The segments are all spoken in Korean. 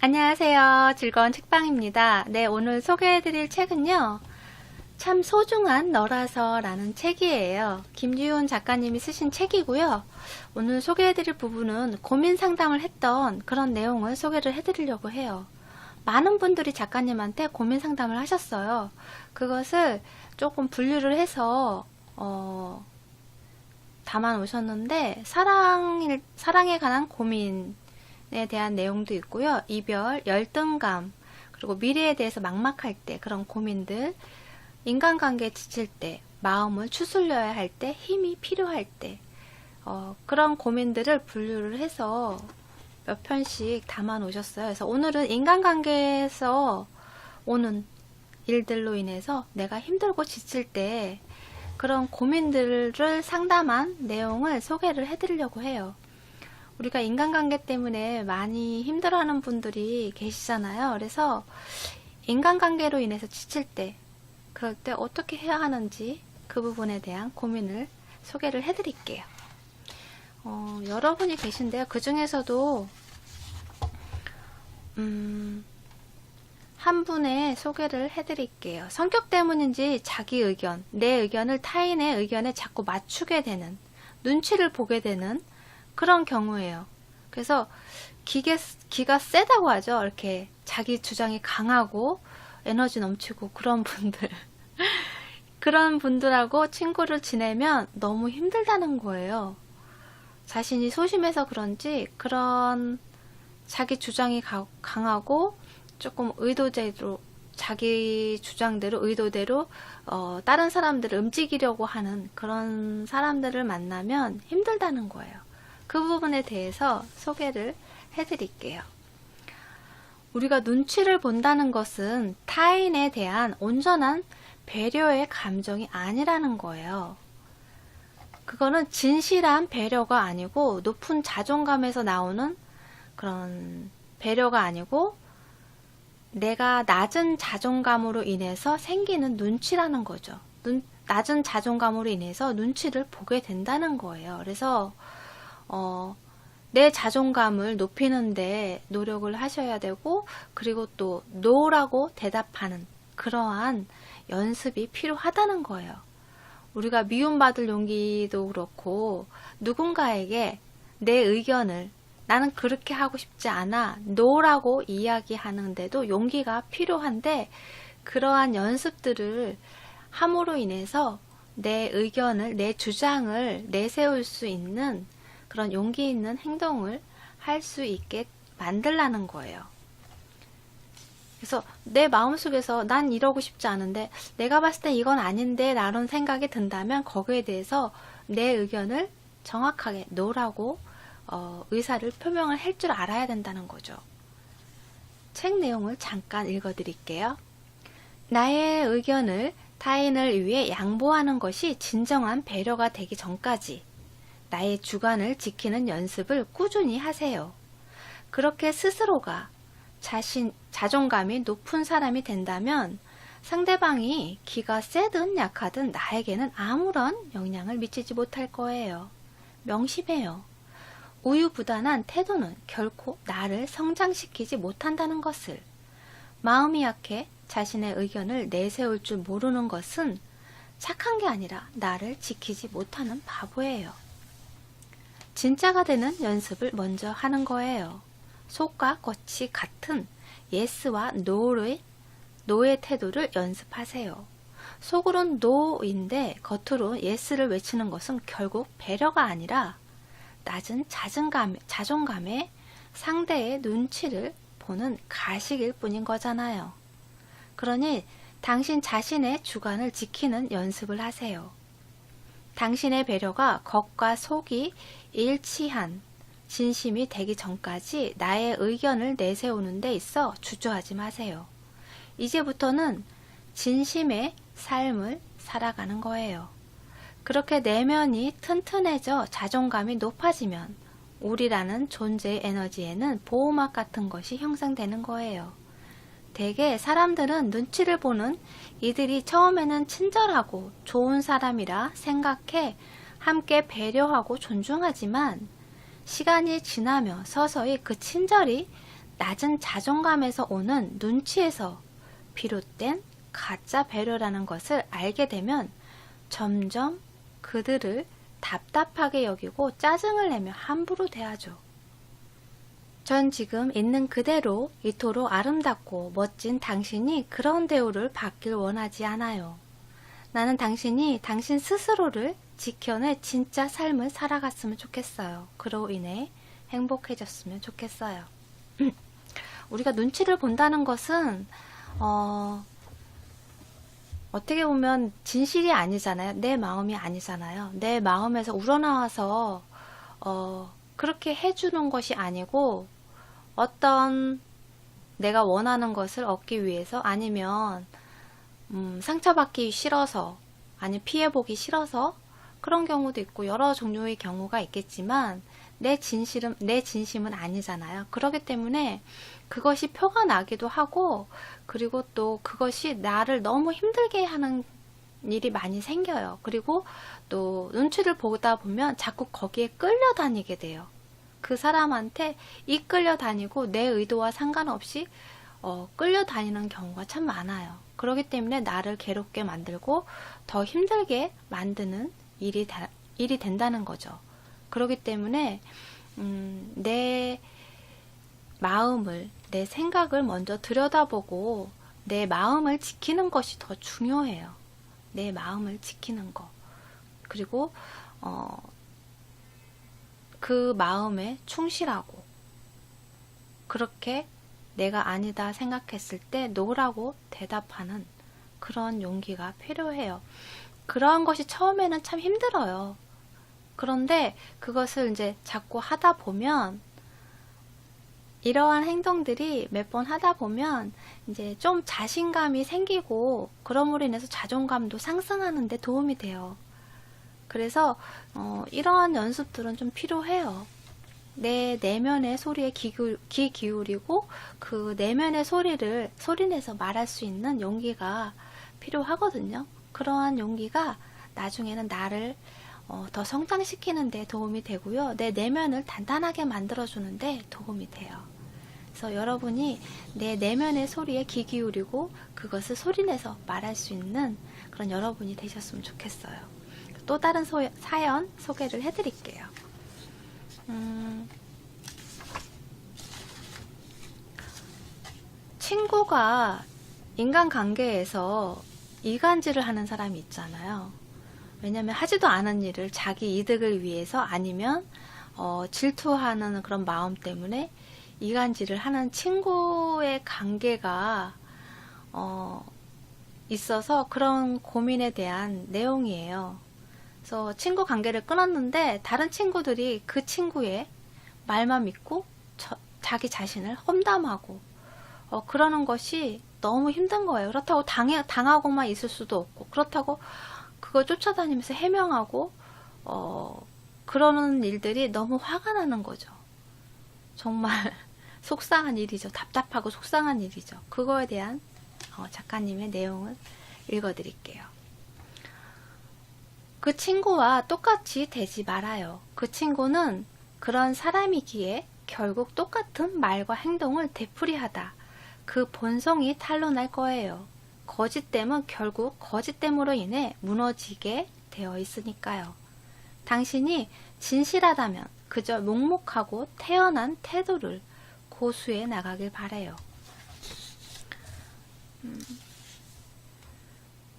안녕하세요. 즐거운 책방입니다. 네, 오늘 소개해드릴 책은요. 참 소중한 너라서 라는 책이에요. 김유은 작가님이 쓰신 책이고요. 오늘 소개해드릴 부분은 고민 상담을 했던 그런 내용을 소개를 해드리려고 해요. 많은 분들이 작가님한테 고민 상담을 하셨어요. 그것을 조금 분류를 해서 담아 놓으셨는데 사랑에 관한 고민에 대한 내용도 있고요. 이별, 열등감, 그리고 미래에 대해서 막막할 때 그런 고민들, 인간관계에 지칠 때, 마음을 추스려야 할 때, 힘이 필요할 때 그런 고민들을 분류를 해서 몇 편씩 담아 놓으셨어요. 그래서 오늘은 인간관계에서 오는 일들로 인해서 내가 힘들고 지칠 때 그런 고민들을 상담한 내용을 소개를 해드리려고 해요. 우리가 인간관계 때문에 많이 힘들어하는 분들이 계시잖아요. 그래서 인간관계로 인해서 지칠 때, 그럴 때 어떻게 해야 하는지 그 부분에 대한 고민을 소개를 해드릴게요. 여러분이 계신데요. 그 중에서도 한 분의 소개를 해드릴게요. 성격 때문인지 자기 의견, 내 의견을 타인의 의견에 자꾸 맞추게 되는, 눈치를 보게 되는 그런 경우예요. 그래서 기가 세다고 하죠. 이렇게 자기 주장이 강하고 에너지 넘치고 그런 분들. 그런 분들하고 친구를 지내면 너무 힘들다는 거예요. 자신이 소심해서 그런지 그런 자기 주장이 강하고 조금 의도대로 자기 주장대로 의도대로 다른 사람들을 움직이려고 하는 그런 사람들을 만나면 힘들다는 거예요. 그 부분에 대해서 소개를 해드릴게요. 우리가 눈치를 본다는 것은 타인에 대한 온전한 배려의 감정이 아니라는 거예요. 그거는 진실한 배려가 아니고 높은 자존감에서 나오는 그런 배려가 아니고 내가 낮은 자존감으로 인해서 생기는 눈치라는 거죠. 낮은 자존감으로 인해서 눈치를 보게 된다는 거예요. 그래서 내 자존감을 높이는데 노력을 하셔야 되고, 그리고 또 노라고 대답하는 그러한 연습이 필요하다는 거예요. 우리가 미움받을 용기도 그렇고, 누군가에게 내 의견을 나는 그렇게 하고 싶지 않아 노라고 이야기하는데도 용기가 필요한데, 그러한 연습들을 함으로 인해서 내 의견을, 내 주장을 내세울 수 있는 그런 용기 있는 행동을 할 수 있게 만들라는 거예요. 그래서 내 마음속에서 난 이러고 싶지 않은데 내가 봤을 때 이건 아닌데 라는 생각이 든다면 거기에 대해서 내 의견을 정확하게 노라고 의사를 표명을 할 줄 알아야 된다는 거죠. 책 내용을 잠깐 읽어드릴게요. 나의 의견을 타인을 위해 양보하는 것이 진정한 배려가 되기 전까지 나의 주관을 지키는 연습을 꾸준히 하세요. 그렇게 스스로가 자존감이 높은 사람이 된다면 상대방이 기가 세든 약하든 나에게는 아무런 영향을 미치지 못할 거예요. 명심해요. 우유부단한 태도는 결코 나를 성장시키지 못한다는 것을. 마음이 약해 자신의 의견을 내세울 줄 모르는 것은 착한 게 아니라 나를 지키지 못하는 바보예요. 진짜가 되는 연습을 먼저 하는 거예요. 속과 겉이 같은 예스와 노의 태도를 연습하세요. 속으로는 노인데 겉으로 예스를 외치는 것은 결국 배려가 아니라 낮은 자존감에 상대의 눈치를 보는 가식일 뿐인 거잖아요. 그러니 당신 자신의 주관을 지키는 연습을 하세요. 당신의 배려가 겉과 속이 일치한 진심이 되기 전까지 나의 의견을 내세우는 데 있어 주저하지 마세요. 이제부터는 진심의 삶을 살아가는 거예요. 그렇게 내면이 튼튼해져 자존감이 높아지면 우리라는 존재의 에너지에는 보호막 같은 것이 형성되는 거예요. 대개 사람들은 눈치를 보는 이들이 처음에는 친절하고 좋은 사람이라 생각해 함께 배려하고 존중하지만 시간이 지나며 서서히 그 친절이 낮은 자존감에서 오는 눈치에서 비롯된 가짜 배려라는 것을 알게 되면 점점 그들을 답답하게 여기고 짜증을 내며 함부로 대하죠. 전 지금 있는 그대로 이토록 아름답고 멋진 당신이 그런 대우를 받길 원하지 않아요. 나는 당신이 당신 스스로를 지켜내 진짜 삶을 살아갔으면 좋겠어요. 그로 인해 행복해졌으면 좋겠어요. 우리가 눈치를 본다는 것은 어떻게 보면 진실이 아니잖아요. 내 마음이 아니잖아요. 내 마음에서 우러나와서 그렇게 해주는 것이 아니고 어떤 내가 원하는 것을 얻기 위해서 아니면 상처받기 싫어서 아니 피해보기 싫어서 그런 경우도 있고 여러 종류의 경우가 있겠지만 내 진심은 아니잖아요. 그렇기 때문에 그것이 표가 나기도 하고 그리고 또 그것이 나를 너무 힘들게 하는 일이 많이 생겨요. 그리고 또 눈치를 보다 보면 자꾸 거기에 끌려다니게 돼요. 그 사람한테 이끌려 다니고 내 의도와 상관없이 끌려다니는 경우가 참 많아요. 그렇기 때문에 나를 괴롭게 만들고 더 힘들게 만드는 일이 된다는 거죠. 그렇기 때문에 내 마음을, 내 생각을 먼저 들여다보고 내 마음을 지키는 것이 더 중요해요. 내 마음을 지키는 거. 그리고 그 마음에 충실하고 그렇게 내가 아니다 생각했을 때 노라고 대답하는 그런 용기가 필요해요. 그러한 것이 처음에는 참 힘들어요. 그런데 그것을 이제 자꾸 하다 보면 이러한 행동들이 몇 번 하다 보면 이제 좀 자신감이 생기고 그럼으로 인해서 자존감도 상승하는 데 도움이 돼요. 그래서 이러한 연습들은 좀 필요해요. 내 내면의 소리에 귀 기울이고 그 내면의 소리를 소리내서 말할 수 있는 용기가 필요하거든요. 그러한 용기가 나중에는 나를 더 성장시키는 데 도움이 되고요. 내 내면을 단단하게 만들어주는 데 도움이 돼요. 그래서 여러분이 내 내면의 소리에 귀 기울이고 그것을 소리내서 말할 수 있는 그런 여러분이 되셨으면 좋겠어요. 또 다른 사연 소개를 해드릴게요. 친구가 인간관계에서 이간질을 하는 사람이 있잖아요. 왜냐면 하지도 않은 일을 자기 이득을 위해서 아니면 질투하는 그런 마음 때문에 이간질을 하는 친구의 관계가 있어서 그런 고민에 대한 내용이에요. 그래서 친구 관계를 끊었는데 다른 친구들이 그 친구의 말만 믿고 자기 자신을 험담하고 그러는 것이 너무 힘든 거예요. 그렇다고 당하고만 있을 수도 없고 그렇다고 그걸 쫓아다니면서 해명하고 그러는 일들이 너무 화가 나는 거죠. 정말 속상한 일이죠. 답답하고 속상한 일이죠. 그거에 대한 작가님의 내용을 읽어드릴게요. 그 친구와 똑같이 되지 말아요. 그 친구는 그런 사람이기에 결국 똑같은 말과 행동을 되풀이하다 그 본성이 탄로날 거예요. 거짓됨은 결국 거짓됨으로 인해 무너지게 되어 있으니까요. 당신이 진실하다면 그저 묵묵하고 태연한 태도를 고수해 나가길 바라요.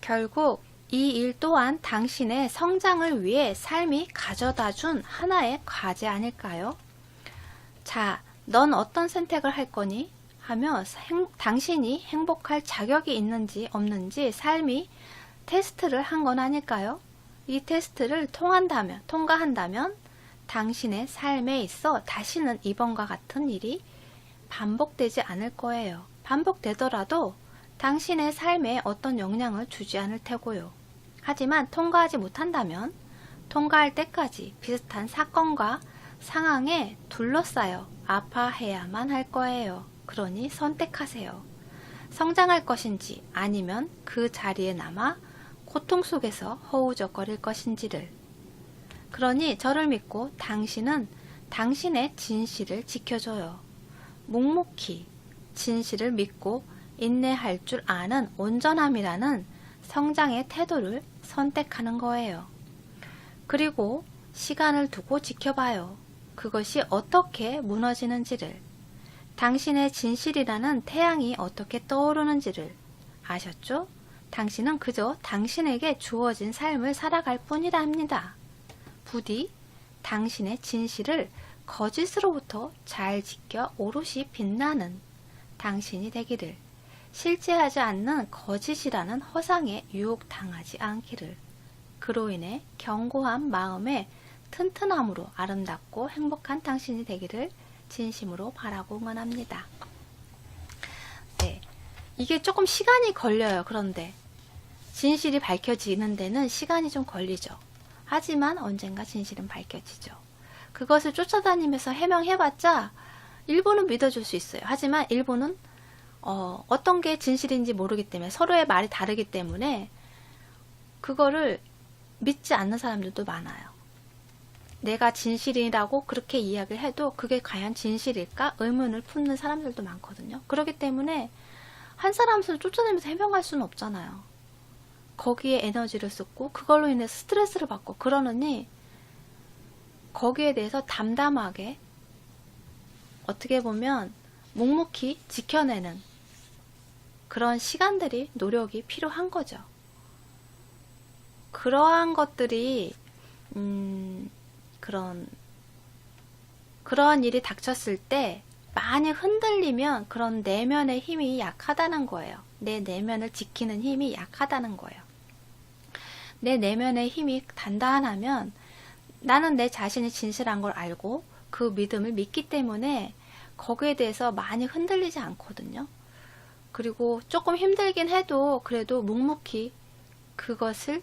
결국 이 일 또한 당신의 성장을 위해 삶이 가져다 준 하나의 과제 아닐까요? 자, 넌 어떤 선택을 할 거니? 하며 당신이 행복할 자격이 있는지 없는지 삶이 테스트를 한 건 아닐까요? 이 테스트를 통과한다면 당신의 삶에 있어 다시는 이번과 같은 일이 반복되지 않을 거예요. 반복되더라도 당신의 삶에 어떤 영향을 주지 않을 테고요. 하지만 통과하지 못한다면 통과할 때까지 비슷한 사건과 상황에 둘러싸여 아파해야만 할 거예요. 그러니 선택하세요. 성장할 것인지 아니면 그 자리에 남아 고통 속에서 허우적거릴 것인지를. 그러니 저를 믿고 당신은 당신의 진실을 지켜줘요. 묵묵히 진실을 믿고 인내할 줄 아는 온전함이라는 성장의 태도를 선택하는 거예요. 그리고 시간을 두고 지켜봐요. 그것이 어떻게 무너지는지를, 당신의 진실이라는 태양이 어떻게 떠오르는지를. 아셨죠? 당신은 그저 당신에게 주어진 삶을 살아갈 뿐이라 합니다. 부디 당신의 진실을 거짓으로부터 잘 지켜 오롯이 빛나는 당신이 되기를, 실제하지 않는 거짓이라는 허상에 유혹당하지 않기를, 그로 인해 견고한 마음의 튼튼함으로 아름답고 행복한 당신이 되기를 진심으로 바라고 응원합니다. 네, 이게 조금 시간이 걸려요. 그런데 진실이 밝혀지는 데는 시간이 좀 걸리죠. 하지만 언젠가 진실은 밝혀지죠. 그것을 쫓아다니면서 해명해봤자 일부는 믿어줄 수 있어요. 하지만 일부는 어떤 게 진실인지 모르기 때문에, 서로의 말이 다르기 때문에 그거를 믿지 않는 사람들도 많아요. 내가 진실이라고 그렇게 이야기를 해도 그게 과연 진실일까 의문을 품는 사람들도 많거든요. 그렇기 때문에 한 사람을 쫓아내면서 해명할 수는 없잖아요. 거기에 에너지를 쏟고 그걸로 인해서 스트레스를 받고 그러느니 거기에 대해서 담담하게, 어떻게 보면 묵묵히 지켜내는 그런 시간들이, 노력이 필요한 거죠. 그러한 것들이 그러한 일이 닥쳤을 때 많이 흔들리면 그런 내면의 힘이 약하다는 거예요. 내 내면을 지키는 힘이 약하다는 거예요. 내 내면의 힘이 단단하면 나는 내 자신이 진실한 걸 알고 그 믿음을 믿기 때문에 거기에 대해서 많이 흔들리지 않거든요. 그리고 조금 힘들긴 해도 그래도 묵묵히 그것을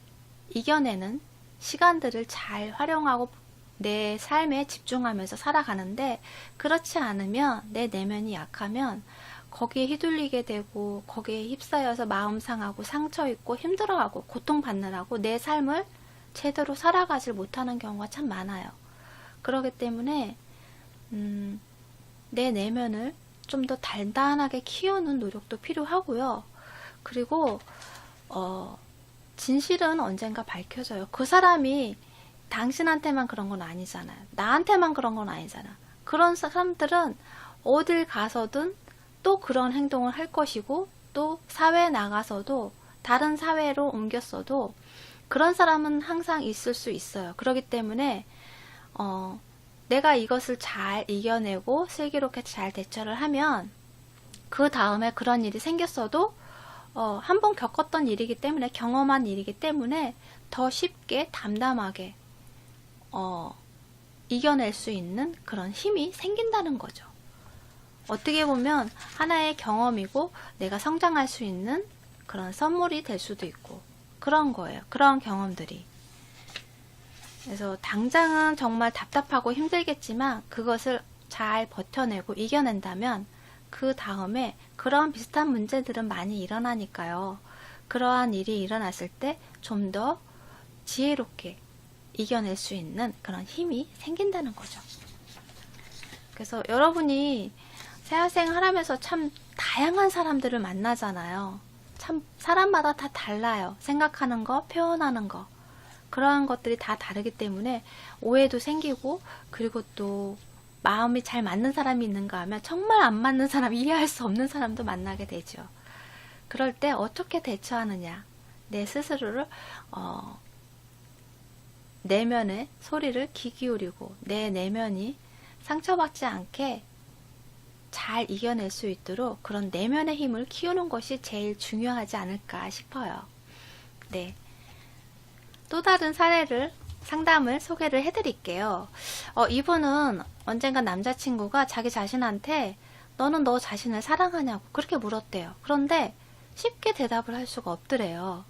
이겨내는 시간들을 잘 활용하고 내 삶에 집중하면서 살아가는데, 그렇지 않으면 내 내면이 약하면 거기에 휘둘리게 되고 거기에 휩싸여서 마음 상하고 상처 입고 힘들어하고 고통받느라고 내 삶을 제대로 살아가질 못하는 경우가 참 많아요. 그렇기 때문에 내 내면을 좀 더 단단하게 키우는 노력도 필요하고요. 그리고 진실은 언젠가 밝혀져요. 그 사람이 당신한테만 그런 건 아니잖아요. 나한테만 그런 건 아니잖아. 그런 사람들은 어딜 가서든 또 그런 행동을 할 것이고, 또 사회에 나가서도 다른 사회로 옮겼어도 그런 사람은 항상 있을 수 있어요. 그렇기 때문에 내가 이것을 잘 이겨내고 슬기롭게 잘 대처를 하면 그 다음에 그런 일이 생겼어도 한번 겪었던 일이기 때문에, 경험한 일이기 때문에 더 쉽게 담담하게 이겨낼 수 있는 그런 힘이 생긴다는 거죠. 어떻게 보면 하나의 경험이고 내가 성장할 수 있는 그런 선물이 될 수도 있고 그런 거예요. 그런 경험들이. 그래서 당장은 정말 답답하고 힘들겠지만 그것을 잘 버텨내고 이겨낸다면 그 다음에 그런 비슷한 문제들은 많이 일어나니까요. 그러한 일이 일어났을 때 좀 더 지혜롭게 이겨낼 수 있는 그런 힘이 생긴다는 거죠. 그래서 여러분이 새학생을 하면서 참 다양한 사람들을 만나잖아요. 참 사람마다 다 달라요. 생각하는 거, 표현하는 거. 그러한 것들이 다 다르기 때문에 오해도 생기고, 그리고 또 마음이 잘 맞는 사람이 있는가 하면 정말 안 맞는 사람, 이해할 수 없는 사람도 만나게 되죠. 그럴 때 어떻게 대처하느냐. 내 스스로를 내면의 소리를 귀 기울이고 내 내면이 상처받지 않게 잘 이겨낼 수 있도록 그런 내면의 힘을 키우는 것이 제일 중요하지 않을까 싶어요. 네. 또 다른 사례를, 상담을 소개를 해드릴게요. 이분은 언젠가 남자친구가 자기 자신한테 너는 너 자신을 사랑하냐고 그렇게 물었대요. 그런데 쉽게 대답을 할 수가 없더래요.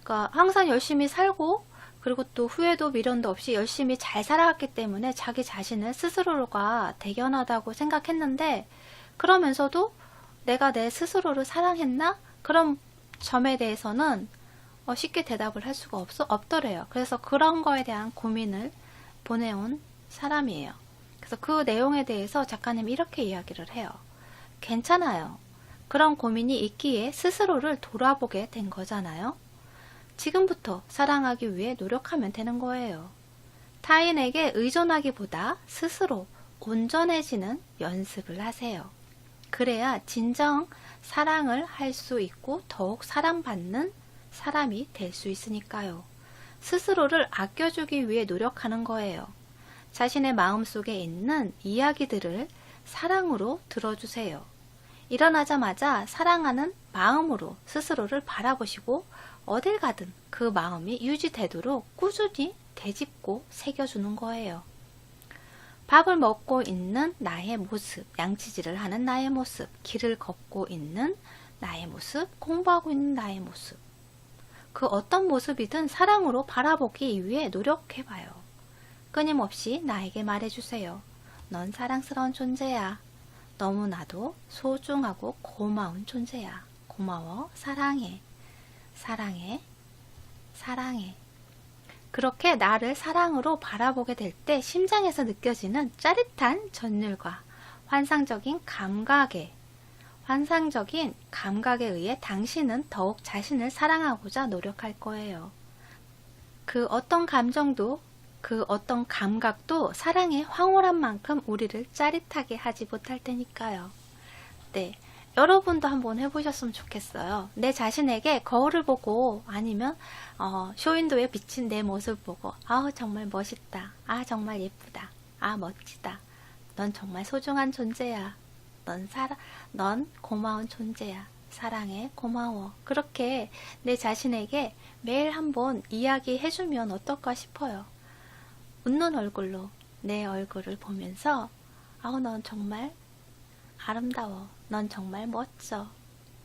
그러니까 항상 열심히 살고, 그리고 또 후회도 미련도 없이 열심히 잘 살아왔기 때문에 자기 자신을 스스로가 대견하다고 생각했는데, 그러면서도 내가 내 스스로를 사랑했나? 그런 점에 대해서는 쉽게 대답을 할 수가 없더래요. 그래서 그런 거에 대한 고민을 보내온 사람이에요. 그래서 그 내용에 대해서 작가님이 이렇게 이야기를 해요. 괜찮아요. 그런 고민이 있기에 스스로를 돌아보게 된 거잖아요. 지금부터 사랑하기 위해 노력하면 되는 거예요. 타인에게 의존하기보다 스스로 온전해지는 연습을 하세요. 그래야 진정 사랑을 할 수 있고 더욱 사랑받는 사람이 될 수 있으니까요. 스스로를 아껴주기 위해 노력하는 거예요. 자신의 마음속에 있는 이야기들을 사랑으로 들어주세요. 일어나자마자 사랑하는 마음으로 스스로를 바라보시고 어딜 가든 그 마음이 유지되도록 꾸준히 되짚고 새겨주는 거예요. 밥을 먹고 있는 나의 모습, 양치질을 하는 나의 모습, 길을 걷고 있는 나의 모습, 공부하고 있는 나의 모습. 그 어떤 모습이든 사랑으로 바라보기 위해 노력해봐요. 끊임없이 나에게 말해주세요. 넌 사랑스러운 존재야. 너무나도 소중하고 고마운 존재야. 고마워. 사랑해. 사랑해. 사랑해. 그렇게 나를 사랑으로 바라보게 될 때 심장에서 느껴지는 짜릿한 전율과 환상적인 감각에 의해 당신은 더욱 자신을 사랑하고자 노력할 거예요. 그 어떤 감정도, 그 어떤 감각도 사랑의 황홀한 만큼 우리를 짜릿하게 하지 못할 테니까요. 네. 여러분도 한번 해보셨으면 좋겠어요. 내 자신에게 거울을 보고 아니면 쇼윈도에 비친 내 모습 보고 정말 멋있다. 정말 예쁘다. 멋지다. 넌 정말 소중한 존재야. 넌 고마운 존재야. 사랑해. 고마워. 그렇게 내 자신에게 매일 한번 이야기해주면 어떨까 싶어요. 웃는 얼굴로 내 얼굴을 보면서 넌 정말 아름다워. 넌 정말 멋져.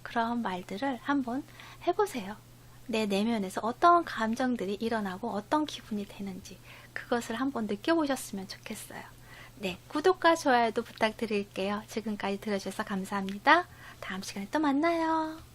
그런 말들을 한번 해보세요. 내 내면에서 어떤 감정들이 일어나고 어떤 기분이 되는지 그것을 한번 느껴보셨으면 좋겠어요. 네, 구독과 좋아요도 부탁드릴게요. 지금까지 들어주셔서 감사합니다. 다음 시간에 또 만나요.